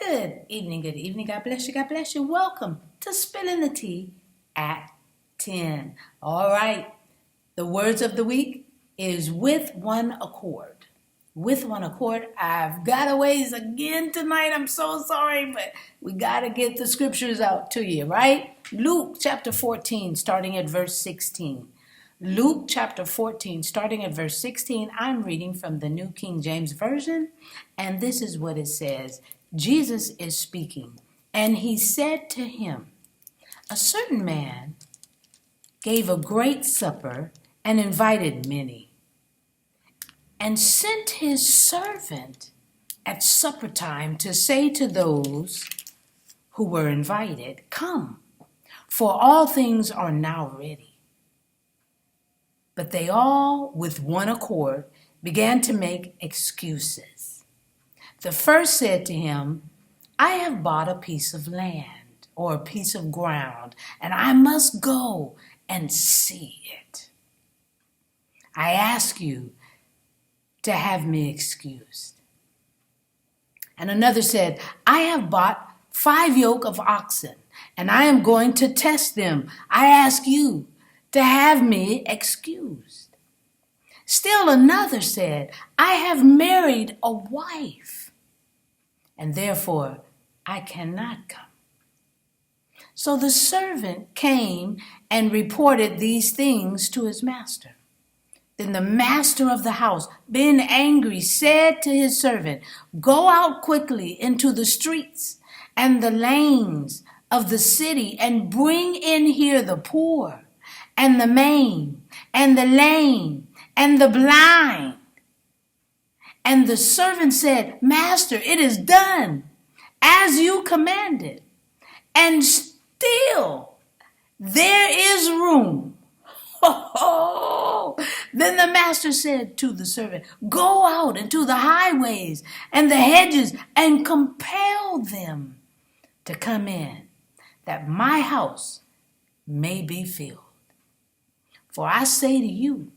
Good evening, good evening. God bless you, God bless you. Welcome to Spilling the Tea at 10. All right, the words of the week is with one accord. With one accord. I've got a ways again tonight. I'm so sorry, but we got to get the scriptures out to you, right? Luke chapter 14, starting at verse 16. Luke chapter 14, starting at verse 16. I'm reading from the New King James Version, and this is what it says. Jesus is speaking, and he said to him, a certain man gave a great supper and invited many, and sent his servant at supper time to say to those who were invited, come, for all things are now ready. But they all, with one accord, began to make excuses. The first said to him, I have bought a piece of land or a piece of ground, and I must go and see it. I ask you to have me excused. And another said, I have bought 5 yoke of oxen, and I am going to test them. I ask you to have me excused. Still another said, I have married a wife, and therefore I cannot come. So the servant came and reported these things to his master. Then the master of the house, being angry, said to his servant, go out quickly into the streets and the lanes of the city and bring in here the poor and the maimed and the lame and the blind. And the servant said, Master, it is done as you commanded, and still there is room. Then the master said to the servant, go out into the highways and the hedges and compel them to come in, that my house may be filled. For I say to you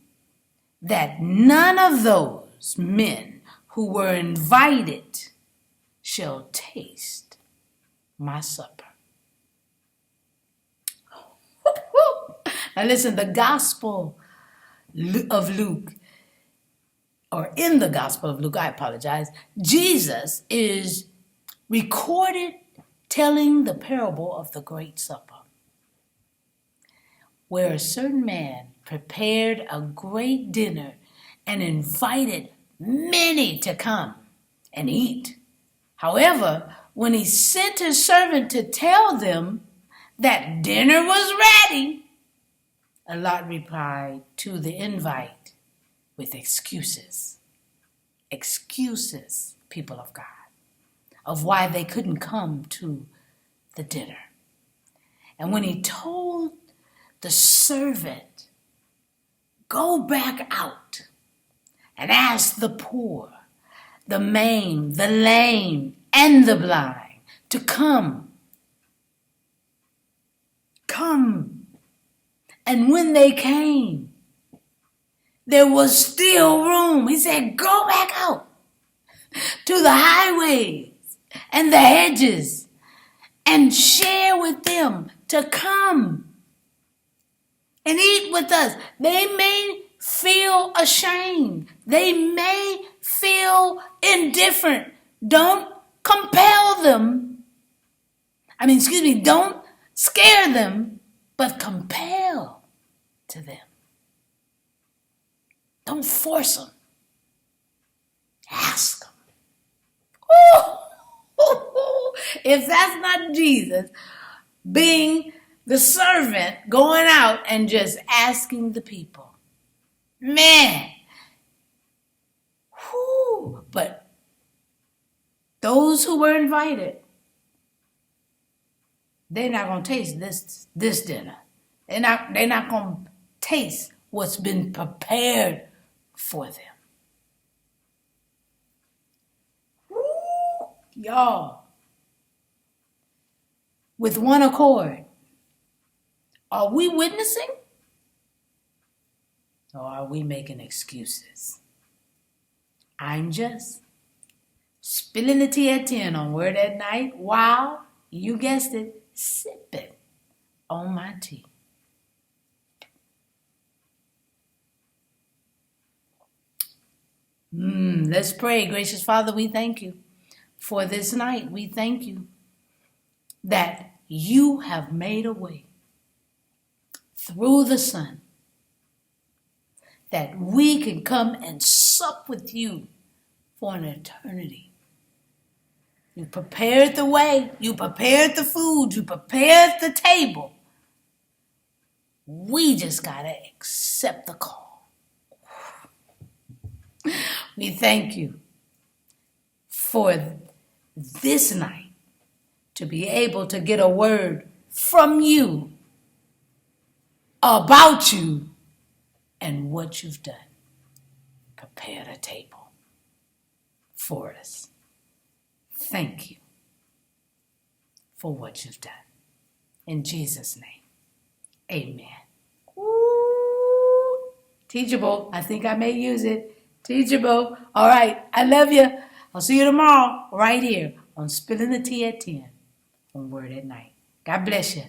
that none of those men who were invited shall taste my supper. Now listen, the Gospel of Luke, or in the Gospel of Luke, I apologize, Jesus is recorded telling the parable of the Great Supper, where a certain man prepared a great dinner and invited many to come and eat. However, when he sent his servant to tell them that dinner was ready, a lot replied to the invite with excuses. Excuses, people of God, of why they couldn't come to the dinner. And when he told the servant, go back out and ask the poor, the maimed, the lame, and the blind to come. Come. And when they came, there was still room. He said, go back out to the highways and the hedges and share with them to come and eat with us. They may feel ashamed. They may feel indifferent. Don't compel them. Don't scare them, but compel to them. Don't force them. Ask them. If that's not Jesus being the servant going out and just asking the people. Man. But those who were invited, they're not going to taste this dinner. They're not going to taste what's been prepared for them. Y'all, with one accord, are we witnessing or are we making excuses? I'm just Spilling the tea at 10 on Word at Night while, you guessed it, sipping on my tea. Let's pray. Gracious Father, we thank you for this night. We thank you that you have made a way through the Son, that we can come and sup with you for an eternity. You prepared the way. You prepared the food. You prepared the table. We just got to accept the call. We thank you for this night to be able to get a word from you about you and what you've done. Prepared a table for us. Thank you for what you've done. In Jesus' name, amen. Ooh, teachable. I think I may use it. Teachable. All right. I love you. I'll see you tomorrow right here on Spilling the Tea at 10 on Word at Night. God bless you.